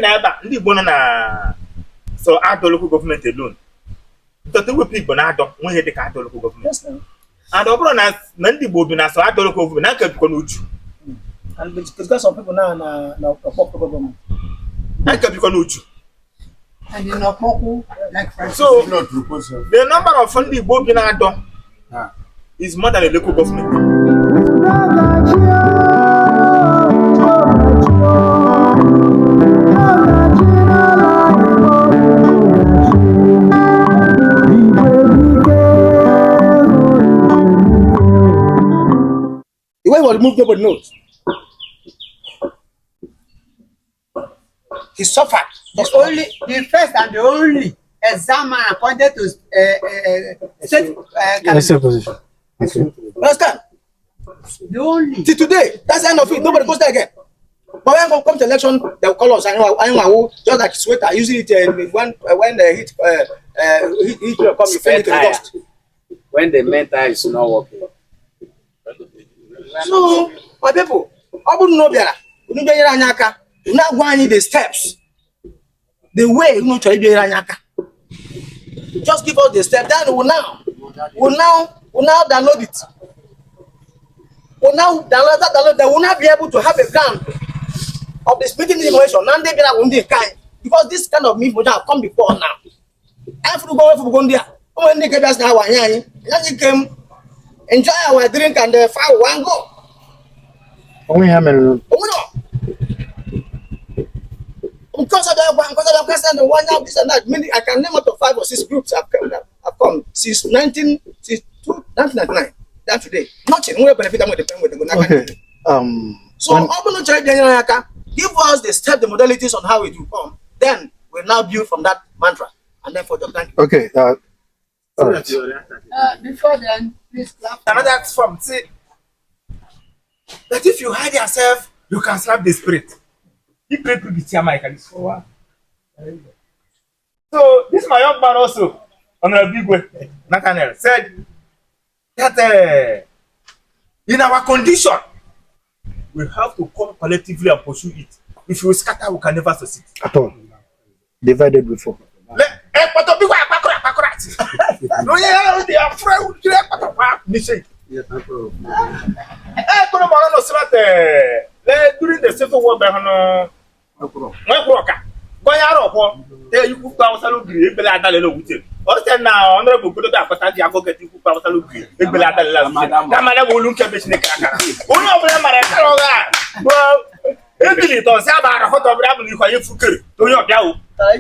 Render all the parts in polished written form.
Ndi IGBO na so at local government alone. Because we people na ado when he dey at local government. Yes, sir. And obro na Ndi IGBO bi na so at local government na ka biko n'uchu. And because some people now na government. Na ka biko n'uchu. And in Okmoku, like Francis. So the number of Ndi IGBO bi na ado is more than the local government. The way he was moved, nobody knows. He suffered. The first and the only examiner appointed to state position. Understand? the only. Till today, that's the end of it. Nobody goes there again. But when we come to election, they will call us. Just like sweater, using it when the heat will come, you feel it in the dust. When the mental is not working. So, my people, I wouldn't know better. We now go and the steps. The way you know to Anyaka. Just give us the step. Then we'll now download it. We'll now download that. They will not be able to have a ground of the splitting information. Because this kind of information have come before now. After go there. When they get us now, came enjoy our drink and the fire one go. Only how many? Because of the question, the one now this and that. Meaning I can name up to 5 or 6 groups have come since 1999. That today. Nothing. We benefit with the Okay. So give us the step, the modalities on how it will come. Then we'll now build from that mantra. And then for the thank you. Okay. Right. Before then, please clap. Another form, see that if you hide yourself, you can slap the spirit. He played with the Michael. So this my young man also on a big way, Nathaniel said that in our condition, we have to come collectively and pursue it. If you scatter, we can never succeed. At all. Divided before. No, yeah, they are afraid. During the Civil War, you could power salary, Belada with it. Also, now, honorable good at the advocate, you could power salary, Belada. Namana will look at this. One of them are well, Emily, don't say about a hot of rabbit for you to your gal. Who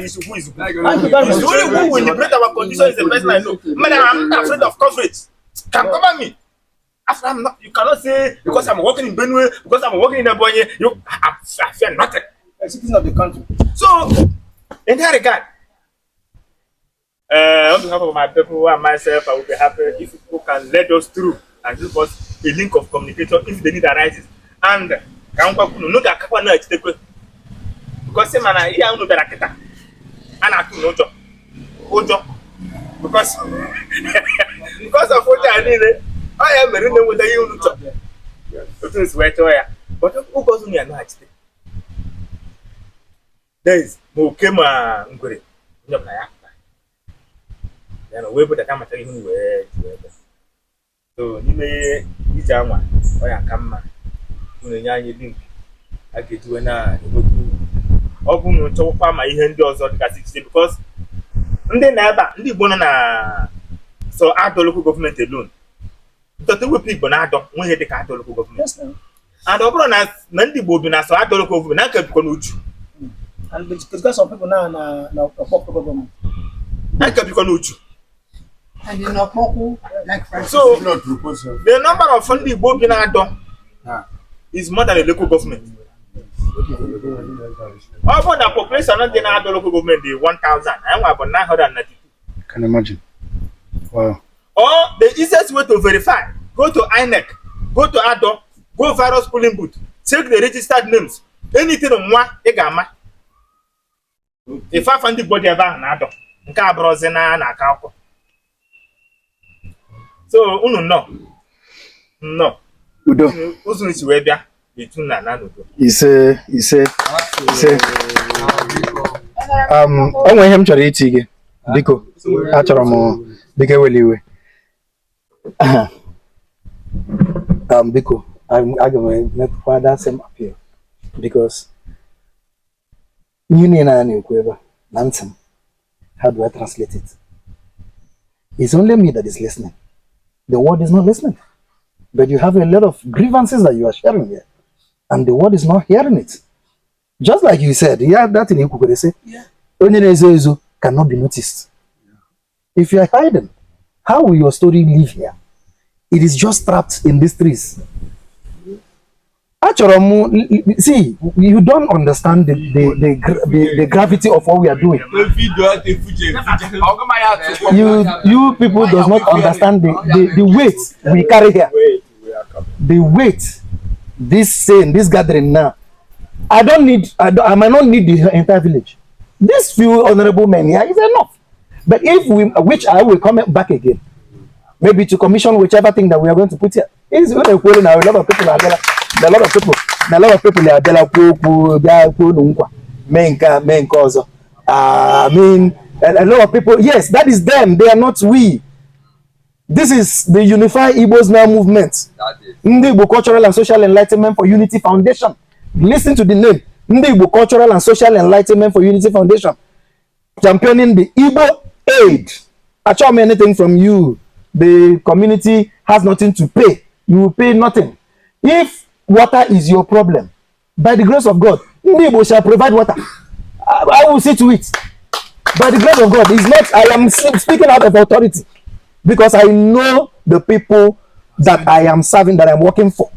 is the only who will break our condition is the person I know. Madam, I'm not afraid of coverage. Can cover me. After I'm not, you cannot say because I'm working in Benue, because I'm working in Benue, I fear nothing. A citizen of the country. So, in that regard, on behalf of my people and myself, I will be happy if people can let us through and give us a link of communication if the need arises. And no that couple nights take because say man here no better kita and I do no job because of what I need I am very with the you job it is where to but who goes me and night there is no kema ngure job na ya then we put the camera tell you where so you may ija nwa o ya kamma unu nyanye link a ga-ejiwe na ọ bụ na chọkwa ma ihe ndị ọzọ dịgasị iche because ndị na-ebe ndị Igbo nọ na so adọ local government alone ntọtụ wepụ Igbo na-adọ nwe ihe dịka adọ local government and ọ bụrụ na ndị Igbo bi na so adọ local government na nke bikọ n'uchu And because some people now na government. na nke bikọ n'uchu And in Okmoku, like Francis. so the number of ndị Igbo bi na-adọ is more than the local government. Over the population of the local government is 1,000. I want about 992. Can imagine. Wow. Or the easiest way to verify, go to INEC, go to ADO, go virus polling booth, check the registered names. Anything on one, egama. If I find the body of an ADO, nka brozena na akako. So, no. Udo. Uzu nisi webia. between Nana and Udo. He say. Onwe ihe m chọrọ iti gị biko achọrọ m biko eweliwe biko aga m emepụkwa that same appeal because ihe niile a na-ekwu ebe na ntị m, how do I translate it? It's only me that is listening. The world is not listening, but you have a lot of grievances that you are sharing here and the world is not hearing it. Just like you said, yeah, that in Ikuku, they say, onye na-ezo cannot be noticed. If you are hiding, how will your story live here? It is just trapped in these trees. Actually, see, you don't understand the gravity of what we are doing. You people does not understand the weight we carry here. The weight, this gathering now. I might not need the entire village. These few honorable men here is enough. But if which I will come back again, maybe to commission whichever thing that we are going to put here. It's going to quote now. A lot of people are there. A lot of people are there. I mean, a lot of people. Yes, that is them. They are not we. This is the Unified Igbos Now movement. Ndi IGBO Cultural and Social Enlightenment for Unity Foundation. Listen to the name. Ndi IGBO Cultural and Social Enlightenment for Unity Foundation. Championing the Igbo aid. I charge me anything from you. The community has nothing to pay. You will pay nothing. If water is your problem, by the grace of God, Ndi IGBO shall provide water. I will see to it. By the grace of God, it's not. I am speaking out of authority because I know the people that I am serving, that I'm working for.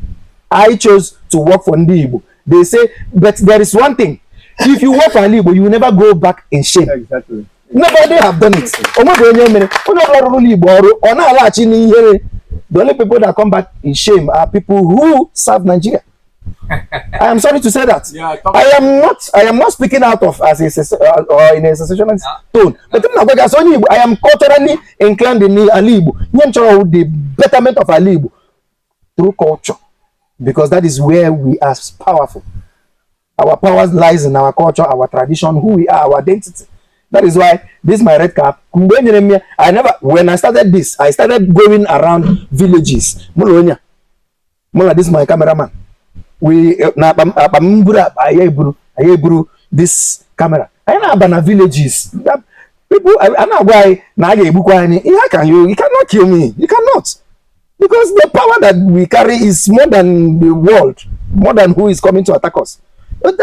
I chose to work for Ndi IGBO. They say, but there is one thing. If you work for Ndi IGBO, you will never go back in shame. Exactly. Nobody have done it. The only people that come back in shame are people who serve Nigeria. I am sorry to say that. Yeah, I am not speaking out of as a or in a sensationalist tone. But I am culturally inclined in Ali Igbo. The betterment of Ali Igbo through culture, because that is where we are powerful. Our power lies in our culture, our tradition, who we are, our identity. That is why this is my red cap. When I started this, I started going around villages. Mula, this is my cameraman. We this camera. I know villages. People, I know why you cannot kill me. You cannot. Because the power that we carry is more than the world, more than who is coming to attack us. From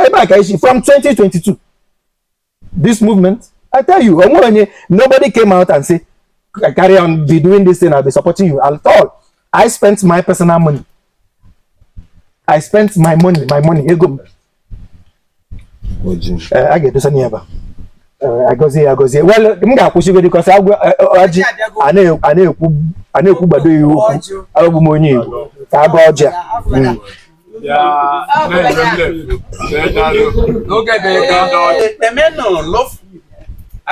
2022, this movement, I tell you, nobody came out and say, carry on, be doing this thing, I'll be supporting you at all. I spent my personal money. I spent my money. I get this on here. I go there. Well, I'm going to push you because I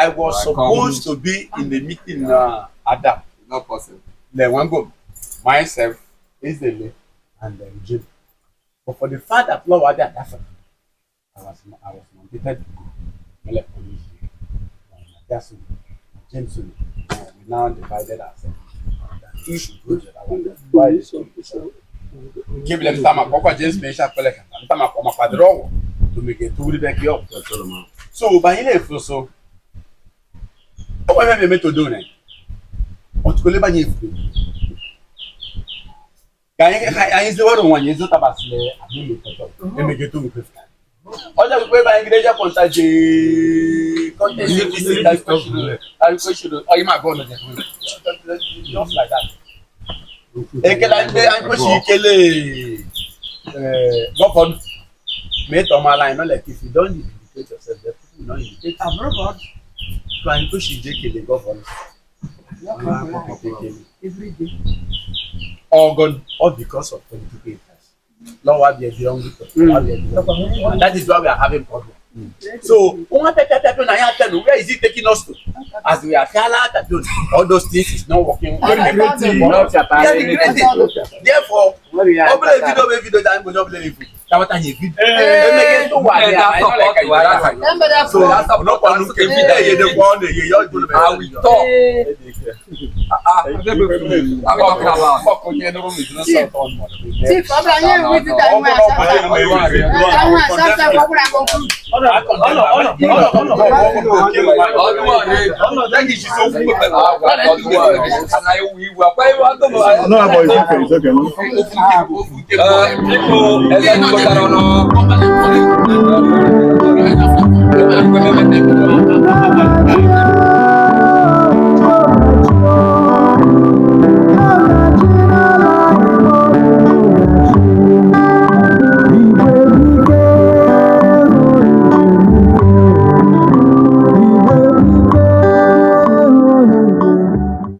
was supposed to be in the meeting Adam. Not possible. Then one go myself, easily, and then Jim. But for the fact that Lord was there, I was mandated to go. That's James. We now divided ourselves. He should go to that one. Why? Give them time. Papa James mentioned collection. Time for my father to make it to the back up. So by any so. What am I meant to do now? What could I do? I is the one you talk about. Let me get to the all the way by Igreja Contact. I question. Oh, you might go on just like that. I'm pushing go on. Mate on my line, not like if you don't indicate yourself, the people don't indicate. I'm robot. Trying to see the government. Every day. All gone, all because of political interest. Not what they are doing. And that is why we are having problem. So, where is it taking us to? As we are all those things is not working. Therefore, video that I'm going to play. Tabata ye video. Emege to wa ni I don't like it. So that's not one look at video ye the one ye you do be. I will talk. What are we talking about? Fuck on you no me no so on. Chief, ọbụla nye with the time No,